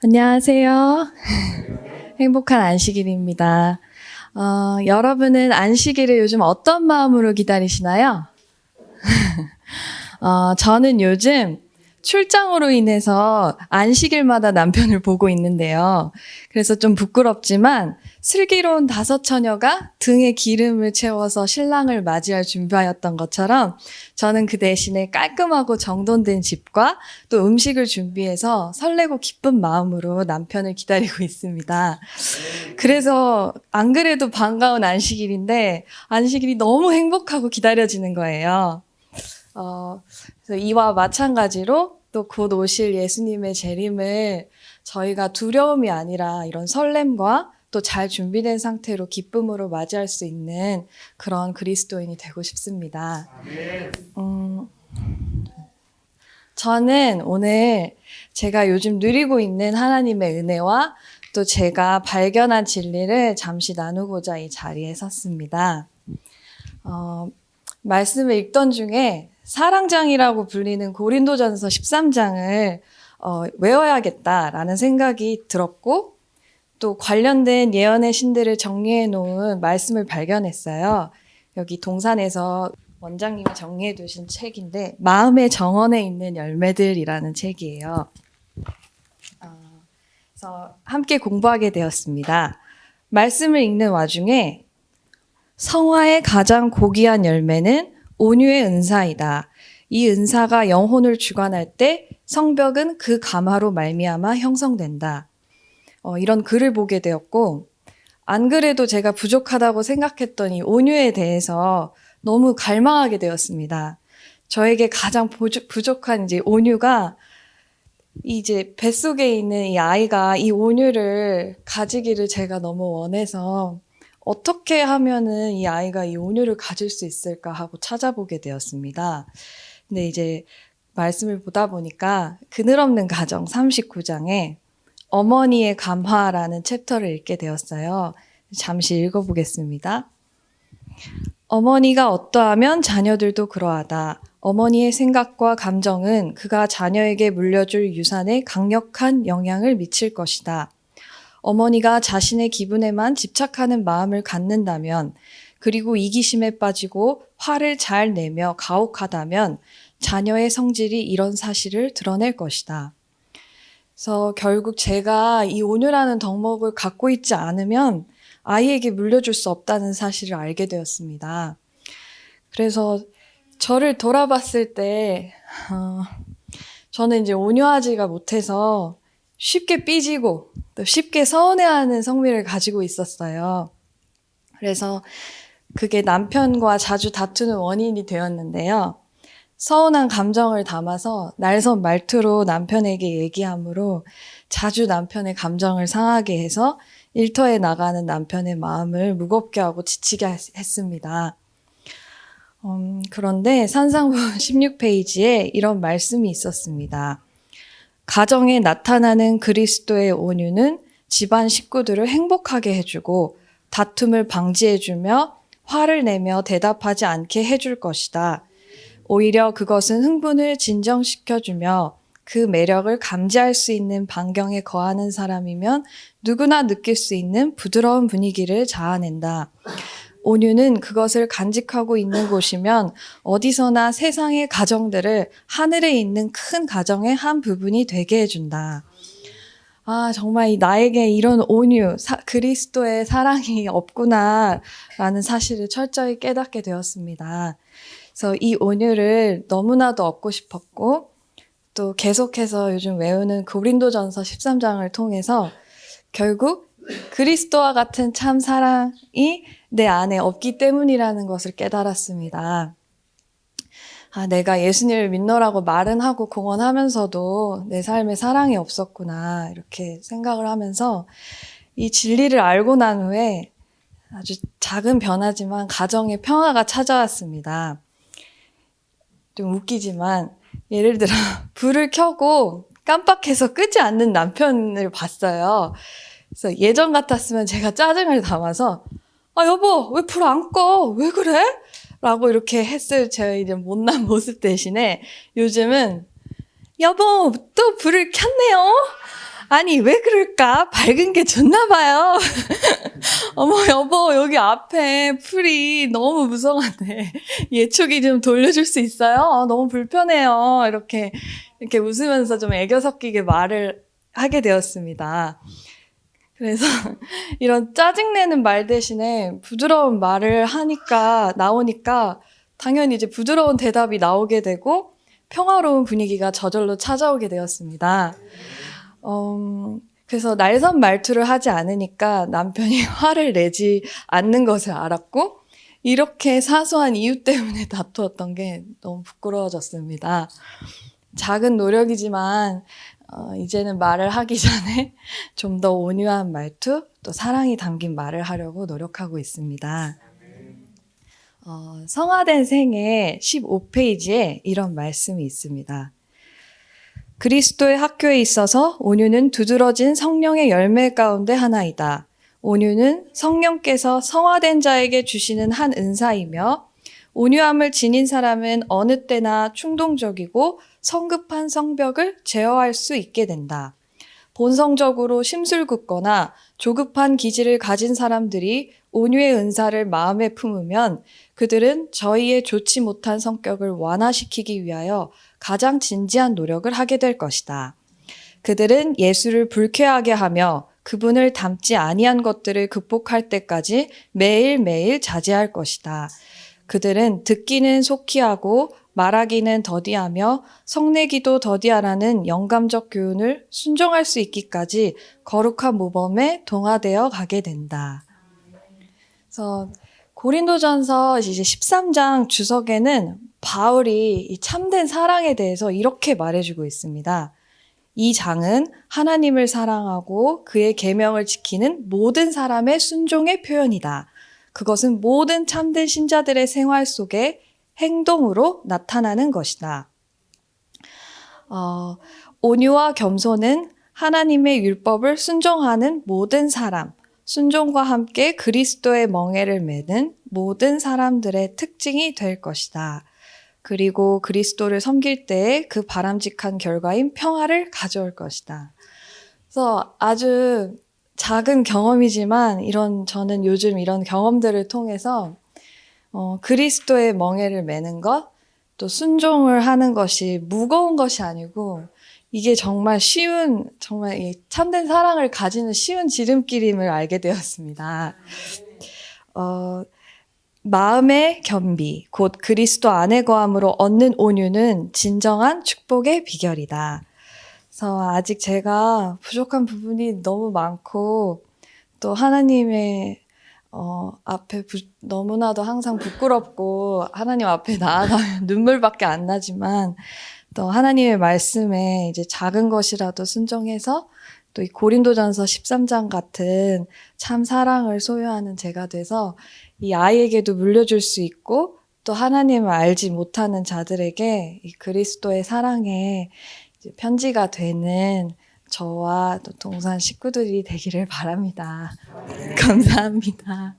안녕하세요. 행복한 안식일입니다. 여러분은 안식일을 요즘 어떤 마음으로 기다리시나요? 저는 요즘 출장으로 인해서 안식일마다 남편을 보고 있는데요. 그래서 좀 부끄럽지만 슬기로운 5처녀가 등에 기름을 채워서 신랑을 맞이할 준비하였던 것처럼 저는 그 대신에 깔끔하고 정돈된 집과 또 음식을 준비해서 설레고 기쁜 마음으로 남편을 기다리고 있습니다. 그래서 안 그래도 반가운 안식일인데 안식일이 너무 행복하고 기다려지는 거예요. 그래서 이와 마찬가지로 또 곧 오실 예수님의 재림을 저희가 두려움이 아니라 이런 설렘과 또 잘 준비된 상태로 기쁨으로 맞이할 수 있는 그런 그리스도인이 되고 싶습니다. 저는 오늘 제가 요즘 누리고 있는 하나님의 은혜와 또 제가 발견한 진리를 잠시 나누고자 이 자리에 섰습니다. 말씀을 읽던 중에 사랑장이라고 불리는 고린도전서 13장을 외워야겠다라는 생각이 들었고 또 관련된 예언의 신들을 정리해 놓은 말씀을 발견했어요. 여기 동산에서 원장님이 정리해 두신 책인데 마음의 정원에 있는 열매들이라는 책이에요. 그래서 함께 공부하게 되었습니다. 말씀을 읽는 와중에 성화의 가장 고귀한 열매는 온유의 은사이다. 이 은사가 영혼을 주관할 때 성벽은 그 감화로 말미암아 형성된다. 이런 글을 보게 되었고 안 그래도 제가 부족하다고 생각했던 이 온유에 대해서 너무 갈망하게 되었습니다. 저에게 가장 부족한 이제 온유가 이제 뱃속에 있는 이 아이가 이 온유를 가지기를 제가 너무 원해서 어떻게 하면은 이 아이가 이 온유를 가질 수 있을까 하고 찾아보게 되었습니다. 근데 이제 말씀을 보다 보니까 그늘없는 가정 39장에 어머니의 감화라는 챕터를 읽게 되었어요. 잠시 읽어보겠습니다. 어머니가 어떠하면 자녀들도 그러하다. 어머니의 생각과 감정은 그가 자녀에게 물려줄 유산에 강력한 영향을 미칠 것이다. 어머니가 자신의 기분에만 집착하는 마음을 갖는다면, 그리고 이기심에 빠지고 화를 잘 내며 가혹하다면 자녀의 성질이 이런 사실을 드러낼 것이다. 그래서 결국 제가 이 온유라는 덕목을 갖고 있지 않으면 아이에게 물려줄 수 없다는 사실을 알게 되었습니다. 그래서 저를 돌아봤을 때 저는 이제 온유하지가 못해서 쉽게 삐지고 또 쉽게 서운해하는 성미를 가지고 있었어요. 그래서 그게 남편과 자주 다투는 원인이 되었는데요. 서운한 감정을 담아서 날선 말투로 남편에게 얘기하므로 자주 남편의 감정을 상하게 해서 일터에 나가는 남편의 마음을 무겁게 하고 지치게 했습니다. 그런데 산상본 16페이지에 이런 말씀이 있었습니다. 가정에 나타나는 그리스도의 온유는 집안 식구들을 행복하게 해주고 다툼을 방지해주며 화를 내며 대답하지 않게 해줄 것이다. 오히려 그것은 흥분을 진정시켜주며 그 매력을 감지할 수 있는 반경에 거하는 사람이면 누구나 느낄 수 있는 부드러운 분위기를 자아낸다. 온유는 그것을 간직하고 있는 곳이면 어디서나 세상의 가정들을 하늘에 있는 큰 가정의 한 부분이 되게 해준다. 정말 나에게 이런 온유, 그리스도의 사랑이 없구나라는 사실을 철저히 깨닫게 되었습니다. 그래서 이 온유를 너무나도 얻고 싶었고 또 계속해서 요즘 외우는 고린도전서 13장을 통해서 결국 그리스도와 같은 참 사랑이 내 안에 없기 때문이라는 것을 깨달았습니다. 내가 예수님을 믿노라고 말은 하고 공언하면서도 내 삶에 사랑이 없었구나 이렇게 생각을 하면서 이 진리를 알고 난 후에 아주 작은 변화지만 가정에 평화가 찾아왔습니다. 좀 웃기지만 예를 들어 불을 켜고 깜빡해서 끄지 않는 남편을 봤어요. 그래서 예전 같았으면 제가 짜증을 담아서 여보 왜 불 안 꺼? 왜 그래? 라고 이렇게 했을 제 이제 못난 모습 대신에 요즘은 여보 또 불을 켰네요? 아니, 왜 그럴까? 밝은 게 좋나 봐요. 어머, 여보, 여기 앞에 풀이 너무 무성한데, 예초기 좀 돌려줄 수 있어요? 너무 불편해요. 이렇게 웃으면서 좀 애교 섞이게 말을 하게 되었습니다. 그래서 이런 짜증내는 말 대신에 부드러운 말을 나오니까 당연히 이제 부드러운 대답이 나오게 되고 평화로운 분위기가 저절로 찾아오게 되었습니다. 그래서 날선 말투를 하지 않으니까 남편이 화를 내지 않는 것을 알았고 이렇게 사소한 이유 때문에 다투었던 게 너무 부끄러워졌습니다. 작은 노력이지만 이제는 말을 하기 전에 좀 더 온유한 말투, 또 사랑이 담긴 말을 하려고 노력하고 있습니다. 성화된 생애 15페이지에 이런 말씀이 있습니다. 그리스도의 학교에 있어서 온유는 두드러진 성령의 열매 가운데 하나이다. 온유는 성령께서 성화된 자에게 주시는 한 은사이며 온유함을 지닌 사람은 어느 때나 충동적이고 성급한 성벽을 제어할 수 있게 된다. 본성적으로 심술궂거나 조급한 기질을 가진 사람들이 온유의 은사를 마음에 품으면 그들은 저희의 좋지 못한 성격을 완화시키기 위하여 가장 진지한 노력을 하게 될 것이다. 그들은 예수를 불쾌하게 하며 그분을 닮지 아니한 것들을 극복할 때까지 매일매일 자제할 것이다. 그들은 듣기는 속히 하고 말하기는 더디하며 성내기도 더디하라는 영감적 교훈을 순종할 수 있기까지 거룩한 모범에 동화되어 가게 된다. 그래서 고린도전서 이제 13장 주석에는 바울이 이 참된 사랑에 대해서 이렇게 말해주고 있습니다. 이 장은 하나님을 사랑하고 그의 계명을 지키는 모든 사람의 순종의 표현이다. 그것은 모든 참된 신자들의 생활 속에 행동으로 나타나는 것이다. 온유와 겸손은 하나님의 율법을 순종하는 모든 사람, 순종과 함께 그리스도의 멍에를 매는 모든 사람들의 특징이 될 것이다. 그리고 그리스도를 섬길 때에 그 바람직한 결과인 평화를 가져올 것이다. 그래서 아주 작은 경험이지만 저는 요즘 이런 경험들을 통해서 그리스도의 멍에를 매는 것, 또 순종을 하는 것이 무거운 것이 아니고 이게 정말 정말 이 참된 사랑을 가지는 쉬운 지름길임을 알게 되었습니다. 마음의 겸비, 곧 그리스도 안에 거함으로 얻는 온유는 진정한 축복의 비결이다. 그래서 아직 제가 부족한 부분이 너무 많고 또 하나님의 앞에 너무나도 항상 부끄럽고 하나님 앞에 나아가면 눈물밖에 안 나지만 또 하나님의 말씀에 이제 작은 것이라도 순종해서 또 이 고린도전서 13장 같은 참 사랑을 소유하는 제가 돼서 이 아이에게도 물려줄 수 있고 또 하나님을 알지 못하는 자들에게 이 그리스도의 사랑에 이제 편지가 되는 저와 또 동산 식구들이 되기를 바랍니다. 감사합니다.